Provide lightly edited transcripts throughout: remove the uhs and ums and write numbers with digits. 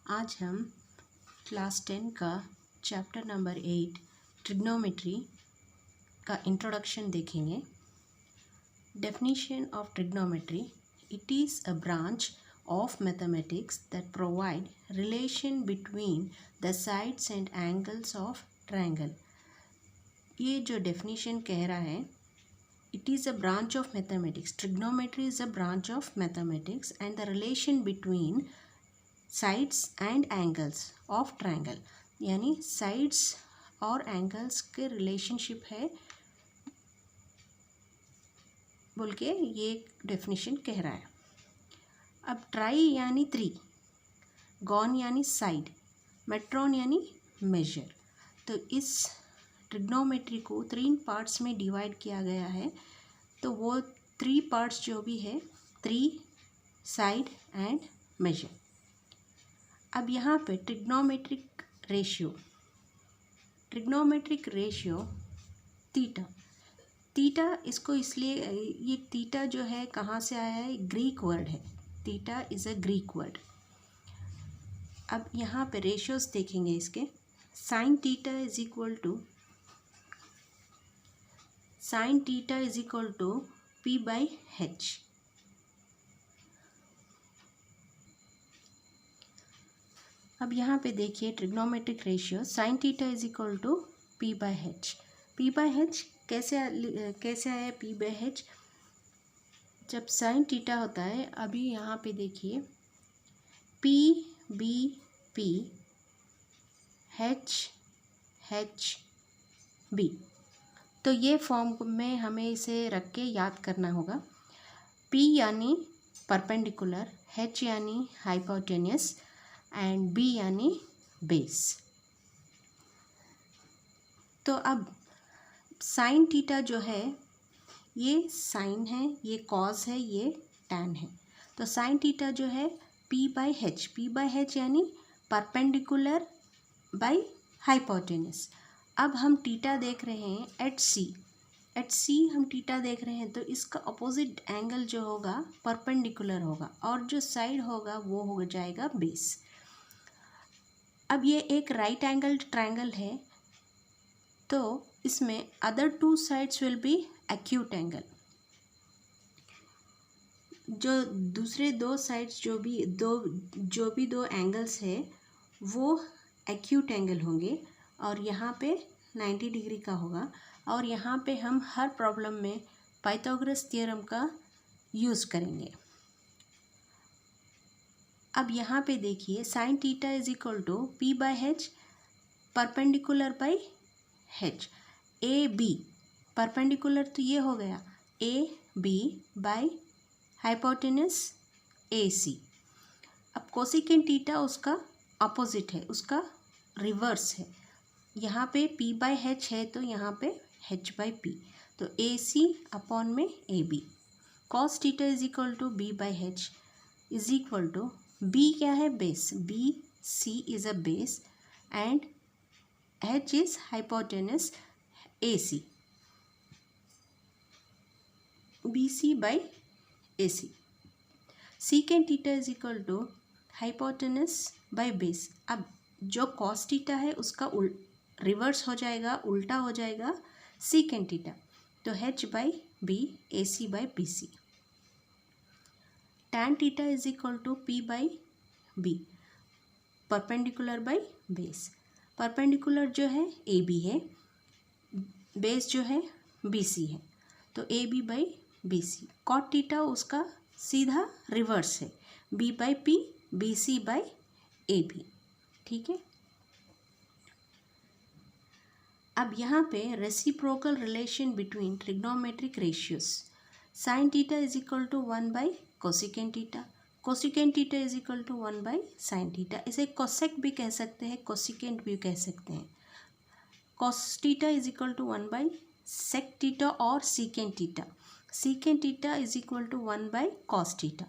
आज हम क्लास 10 का चैप्टर नंबर 8 ट्रिग्नोमेट्री का इंट्रोडक्शन देखेंगे। Definition of trigonometry, it is a branch of mathematics that provide relation between the sides and angles of triangle। ये जो definition कह रहा है, it is a branch of mathematics, trigonometry is a branch of mathematics and the relation between sides and angles of triangle, यानी sides और angles के relationship है बोल के ये definition कह रहा है। अब ट्राई यानी थ्री, गॉन यानी साइड, मेट्रॉन यानी मेजर। तो इस ट्रिग्नोमेट्री को 3 पार्ट्स में डिवाइड किया गया है। तो वो 3 पार्ट्स जो भी है, थ्री, साइड एंड मेजर। अब यहाँ पे ट्रिग्नोमेट्रिक रेशियो थीटा इसको इसलिए, ये थीटा जो है कहाँ से आया है, ग्रीक वर्ड है। Theta is a Greek word. अब यहाँ पे रेशियोज देखेंगे इसके। Sine theta is equal to P by H. अब यहाँ पे देखिए trigonometric ratio sine theta is equal to P by H. P by H कैसे आया पी बाई एच, जब साइन थीटा होता है। अभी यहाँ पे देखिए P B P H B, तो ये फॉर्म में हमें इसे रख के याद करना होगा। पी यानी परपेंडिकुलर, एच यानी हाइपोटेन्यूस एंड बी यानी बेस। तो अब साइन थीटा जो है, ये साइन है, ये कॉस है, ये टैन है। तो साइन थीटा जो है पी बाई एच यानी परपेंडिकुलर बाई हाइपोटेन्यूस। अब हम थीटा देख रहे हैं एट सी हम थीटा देख रहे हैं, तो इसका अपोजिट एंगल जो होगा परपेंडिकुलर होगा और जो साइड होगा वो हो जाएगा बेस। अब ये एक राइट एंगल ट्रायंगल है, तो इसमें other 2 sides will be acute angle. जो दूसरे 2 साइड्स जो भी दो एंगल्स है वो एक्यूट एंगल होंगे और यहाँ पे 90 डिग्री का होगा। और यहाँ पे हम हर प्रॉब्लम में पाइथागोरस थ्योरम का यूज़ करेंगे। अब यहाँ पे देखिए sine theta is equal to P by H, perpendicular by H. A B perpendicular तो ये हो गया A B by hypotenuse A C. अब कोसिकेंट थीटा उसका अपोजिट है, उसका रिवर्स है। यहाँ पे पी बाई एच है तो यहाँ पे एच बाई पी, तो ए सी अपॉन में A B. Cos theta is equal to B by H is equal to, B क्या है, base, B C is a base and H is hypotenuse A C, B C by A C. Secant theta is equal to hypotenuse by base. अब जो cos theta है उसका reverse हो जाएगा, उल्टा हो जाएगा सीकेंट थीटा, तो H by B A C by B C. Tan theta is equal to P by B, perpendicular by base. Perpendicular जो है ए बी है, बेस जो है बी सी है, तो A B by B C. Cot theta उसका सीधा reverse है, B by P B C by A B. ठीक है। अब यहाँ पे reciprocal relation between trigonometric ratios. Sine theta is equal to 1 by cosecant theta, cosecant theta is equal to 1 by sine theta. इसे cosec भी कह सकते हैं, कोसिकेंट भी कह सकते हैं। Cos theta is equal to 1 by sec theta और secant theta. Secant theta is equal to 1 by cos theta.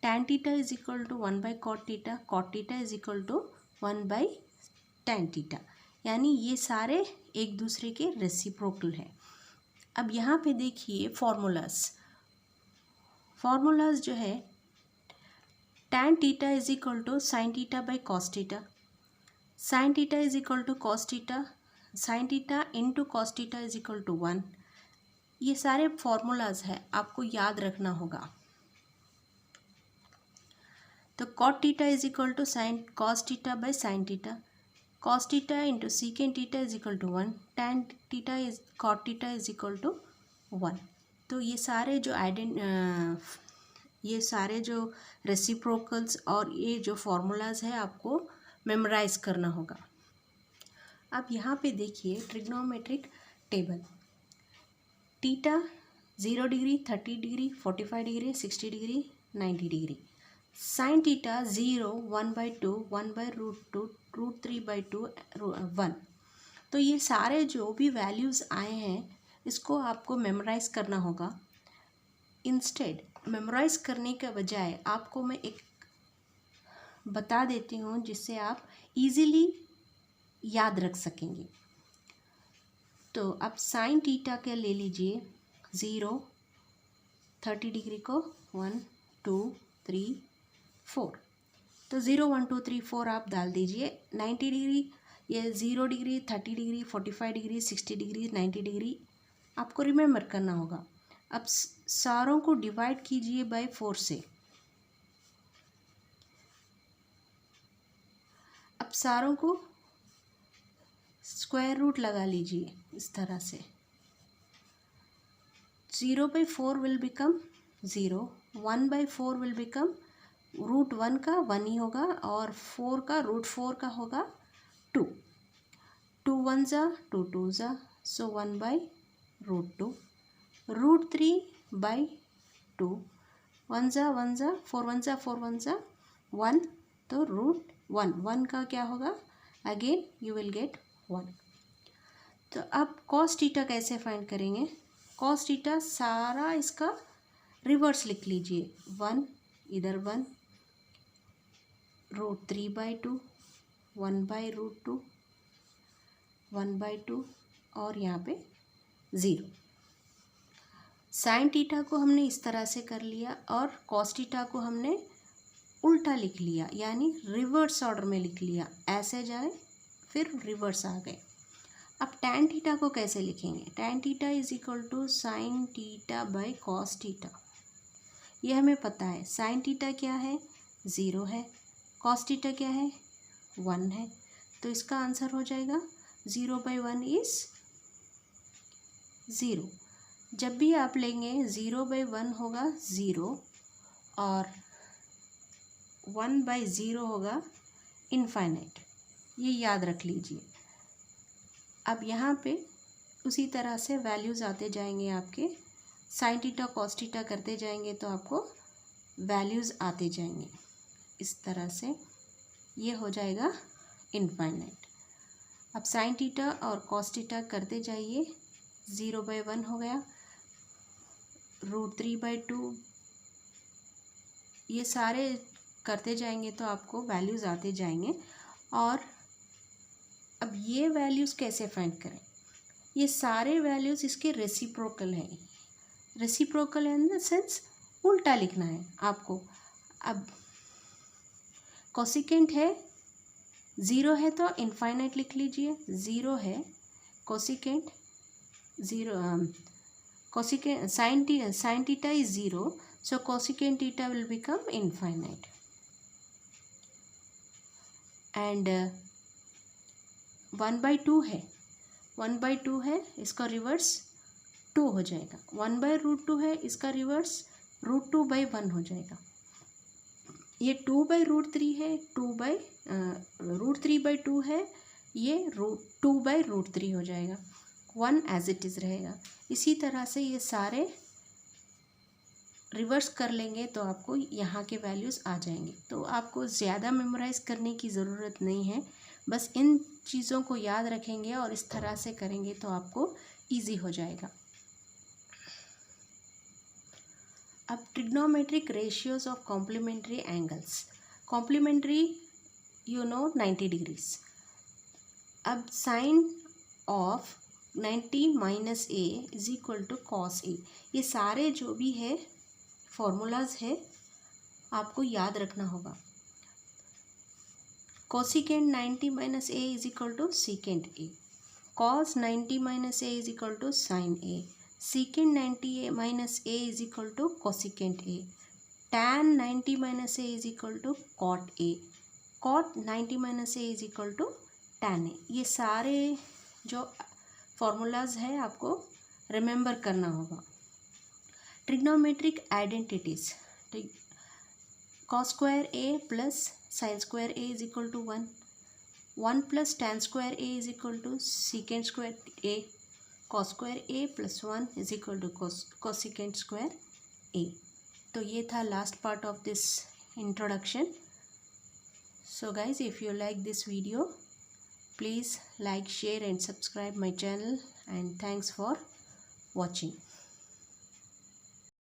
Tan theta is equal to 1 by cot theta, cot theta is equal to 1 by tan theta. यानी ये सारे एक दूसरे के reciprocal है। अब यहाँ पे देखिए फॉर्मूलाज जो है, tan theta is equal to sine theta by cos theta, sine theta is equal to cos theta, sine theta into cos theta is equal to 1। ये सारे फॉर्मूलाज है, आपको याद रखना होगा। तो cot theta is equal to sine cos theta by sine theta, cos theta into secant theta is equal to 1, tan theta is cot theta is equal to 1। तो ये सारे जो रेसिप्रोकल्स और ये जो फॉर्मूलाज है आपको मेमोराइज करना होगा। अब यहाँ पे देखिए trigonometric table, theta 0 degree, 30 degree, 45 degree, 60 degree, 90 degree, sine theta 0, 1/2, 1/√2, √3/2, 1। तो ये सारे जो भी वैल्यूज़ आए हैं इसको आपको मेमोराइज़ करना होगा। इंस्टेड मेमोराइज़ करने के बजाय आपको मैं एक बता देती हूँ जिससे आप इजीली याद रख सकेंगे। तो आप साइन थीटा के ले लीजिए 0, 30 डिग्री को 1, 2, 3, 4। तो 0, 1, 2, 3, 4 आप डाल दीजिए। 90 डिग्री, ये 0 degree, 30 degree, 45 degree, 60 degree, 90 degree आपको रिमेम्बर करना होगा। अब सारों को डिवाइड कीजिए बाय 4 से। अब सारों को स्क्वायर रूट लगा लीजिए इस तरह से। 0/4 विल बिकम 0, 1/4 विल बिकम √1 का 1 ही होगा और 4 का √4 का होगा 2। 2 1 जा 2 2 जा, सो 1/√2, √3/2, 1 जा 1 जा, 4 1 जा 4 1 जा 1, तो √1, 1 का क्या होगा, अगेन यू विल गेट 1। तो अब कॉस थीटा कैसे फाइंड करेंगे? कॉस थीटा सारा इसका रिवर्स लिख लीजिए। 1 इधर 1, √3/2, 1/√2, 1/2 और यहाँ पे 0। साइन थीटा को हमने इस तरह से कर लिया और कॉस थीटा को हमने उल्टा लिख लिया, यानी रिवर्स ऑर्डर में लिख लिया। ऐसे जाए फिर रिवर्स आ गए। अब टैन थीटा को कैसे लिखेंगे? Tan theta is equal to sine theta by cos theta. ये हमें पता है। साइन थीटा क्या है? 0 है। कॉस थीटा क्या है? 1 है। तो इसका आंसर हो जाएगा 0/1 इज 0। जब भी आप लेंगे 0/1 होगा 0 और 1/0 होगा इनफाइनाइट। ये याद रख लीजिए। अब यहाँ पे उसी तरह से वैल्यूज़ आते जाएंगे आपके। साइन थीटा कॉस थीटा करते जाएंगे तो आपको वैल्यूज़ आते जाएंगे। इस तरह से ये हो जाएगा इनफाइनाइट। अब साइन थीटा और कॉस थीटा करते जाइए। 0/1 हो गया, √3/2, ये सारे करते जाएंगे तो आपको वैल्यूज़ आते जाएंगे। और अब ये वैल्यूज़ कैसे फाइंड करें? ये सारे वैल्यूज़ इसके रेसिप्रोकल हैं। रेसिप्रोकल इन द सेंस उल्टा लिखना है आपको। अब कोसिकेंट है 0 है तो इनफाइनाइट लिख लीजिए। 0 है cosecant 0, cosecant sign theta is 0, so cosecant theta will become infinite and 1/2 है, 1/2 है, इसका रिवर्स 2 हो जाएगा। 1/√2 है, इसका रिवर्स √2/1 हो जाएगा। ये 2/√3 है, √3/2 है, ये 2/√3 हो जाएगा। 1 एज इट इज़ रहेगा। इसी तरह से ये सारे रिवर्स कर लेंगे तो आपको यहाँ के वैल्यूज़ आ जाएंगे। तो आपको ज़्यादा मेमोराइज़ करने की ज़रूरत नहीं है, बस इन चीज़ों को याद रखेंगे और इस तरह से करेंगे तो आपको इजी हो जाएगा। अब trigonometric ratios of complementary angles. Complementary 90 degrees. अब sine of 90 - a is equal to cos a। ये सारे जो भी है फॉर्मूलाज है आपको याद रखना होगा। Cosecant 90 minus A is equal to secant A, cos 90 minus A is equal to sine A, secant 90 minus A is equal to cosecant A, tan 90 minus A is equal to cot A, cot 90 minus A is equal to tan A. ये सारे जो formulas है आपको remember करना होगा। Trigonometric identities, cos square A plus sine square A is equal to 1, 1 plus tan square A is equal to secant square A, cos square A plus 1 is equal to cosecant square A. तो ये था last part of this introduction. So guys, if you like this video, please like, share and subscribe my channel, and thanks for watching.